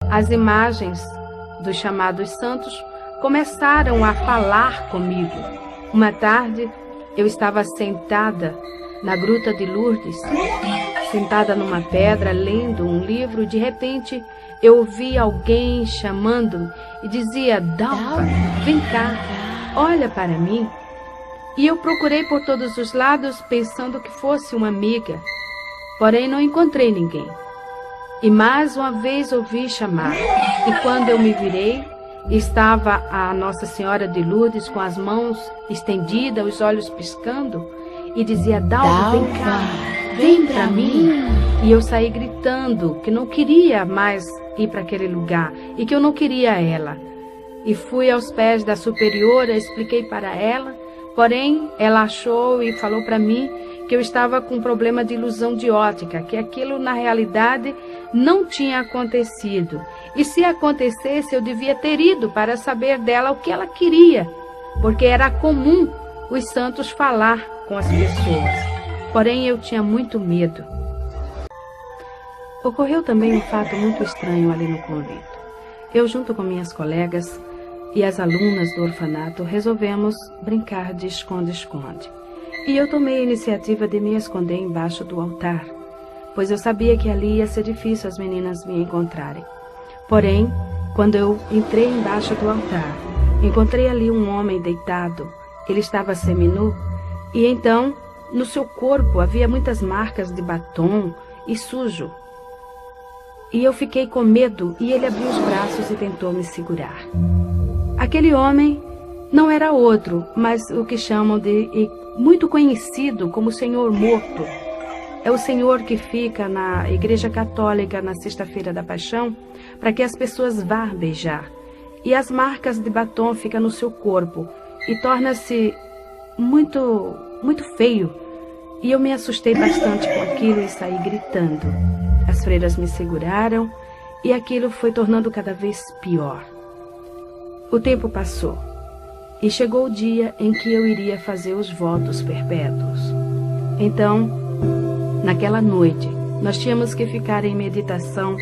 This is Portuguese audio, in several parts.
as imagens dos chamados santos começaram a falar comigo. Uma tarde, eu estava sentada na Gruta de Lourdes, sentada numa pedra, lendo um livro. De repente, eu ouvi alguém chamando-me e dizia: Dalva, vem cá, olha para mim. E eu procurei por todos os lados, pensando que fosse uma amiga, porém não encontrei ninguém. E mais uma vez ouvi chamar, e quando eu me virei, estava a Nossa Senhora de Lourdes com as mãos estendidas, os olhos piscando, e dizia: Dalva, vem cá, vem para mim. E eu saí gritando que não queria mais ir para aquele lugar e que eu não queria ela. E fui aos pés da superiora, expliquei para ela, porém ela achou e falou para mim que eu estava com um problema de ilusão de ótica, que aquilo na realidade não tinha acontecido. E se acontecesse, eu devia ter ido para saber dela o que ela queria, porque era comum os santos falar com as pessoas. Porém, eu tinha muito medo. Ocorreu também um fato muito estranho ali no convento. Eu, junto com minhas colegas e as alunas do orfanato, resolvemos brincar de esconde-esconde. E eu tomei a iniciativa de me esconder embaixo do altar, pois eu sabia que ali ia ser difícil as meninas me encontrarem. Porém, quando eu entrei embaixo do altar, encontrei ali um homem deitado. Ele estava seminu e então, no seu corpo havia muitas marcas de batom e sujo. E eu fiquei com medo e ele abriu os braços e tentou me segurar. Aquele homem não era outro, mas o que chamam de muito conhecido como Senhor Morto. É o Senhor que fica na Igreja Católica na Sexta-feira da Paixão para que as pessoas vá beijar. E as marcas de batom ficam no seu corpo e torna-se muito feio. E eu me assustei bastante com aquilo e saí gritando. As freiras me seguraram e aquilo foi tornando cada vez pior. O tempo passou e chegou o dia em que eu iria fazer os votos perpétuos. Então, naquela noite, nós tínhamos que ficar em meditação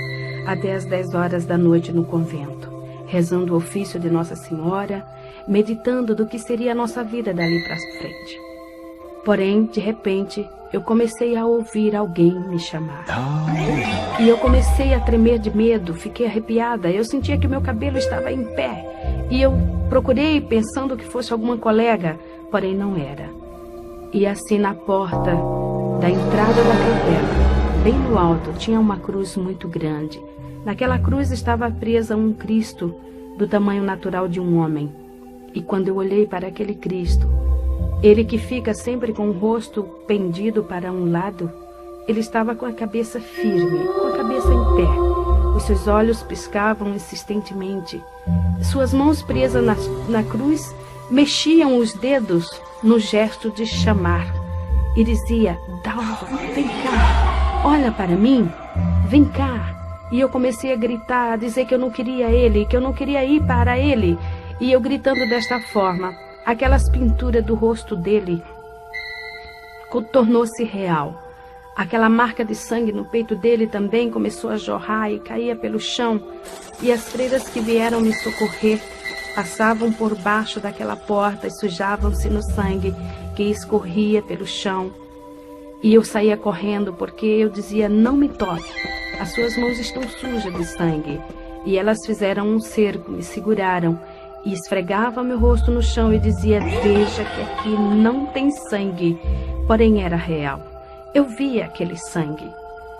até as 10 horas da noite no convento, rezando o ofício de Nossa Senhora, meditando do que seria a nossa vida dali para frente. Porém, de repente, eu comecei a ouvir alguém me chamar. E eu comecei a tremer de medo, fiquei arrepiada. Eu sentia que meu cabelo estava em pé. E eu procurei pensando que fosse alguma colega, porém não era. E assim na porta da entrada da capela, bem no alto, tinha uma cruz muito grande. Naquela cruz estava presa um Cristo do tamanho natural de um homem. E quando eu olhei para aquele Cristo, ele que fica sempre com o rosto pendido para um lado, ele estava com a cabeça firme, com a cabeça em pé. Os seus olhos piscavam insistentemente. Suas mãos presas na cruz mexiam os dedos no gesto de chamar. E dizia: Dalva, vem cá, olha para mim, vem cá. E eu comecei a gritar, a dizer que eu não queria ele, que eu não queria ir para ele. E eu gritando desta forma, aquelas pinturas do rosto dele tornou-se real. Aquela marca de sangue no peito dele também começou a jorrar e caía pelo chão. E as freiras que vieram me socorrer passavam por baixo daquela porta e sujavam-se no sangue que escorria pelo chão. E eu saía correndo porque eu dizia: não me toque, as suas mãos estão sujas de sangue. E elas fizeram um cerco, me seguraram e esfregava meu rosto no chão e dizia: veja que aqui não tem sangue. Porém era real. Eu via aquele sangue.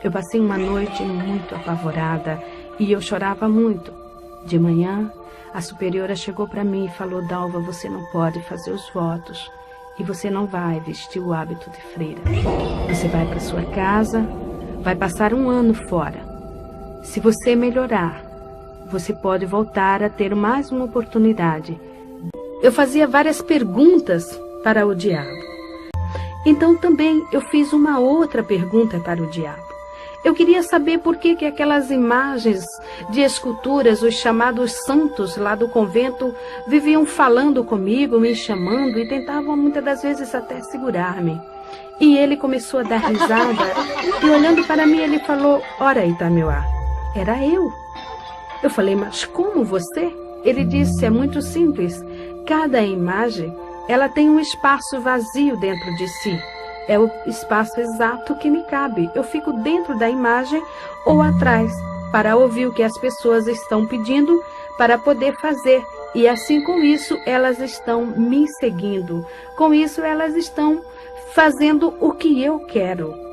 Eu passei uma noite muito apavorada e eu chorava muito. De manhã, a superiora chegou para mim e falou: Dalva, você não pode fazer os votos e você não vai vestir o hábito de freira. Você vai para sua casa, vai passar um ano fora. Se você melhorar, você pode voltar a ter mais uma oportunidade. Eu fazia várias perguntas para o diabo. Então também eu fiz uma outra pergunta para o diabo. Eu queria saber por que aquelas imagens de esculturas, os chamados santos lá do convento, viviam falando comigo, me chamando e tentavam muitas das vezes até segurar-me. E ele começou a dar risada e olhando para mim ele falou: ora, Itameuá, era eu. Eu falei, mas como você? Ele disse, é muito simples. Cada imagem, ela tem um espaço vazio dentro de si. É o espaço exato que me cabe. Eu fico dentro da imagem ou atrás, para ouvir o que as pessoas estão pedindo para poder fazer. E assim, com isso, elas estão me seguindo. Com isso, elas estão fazendo o que eu quero.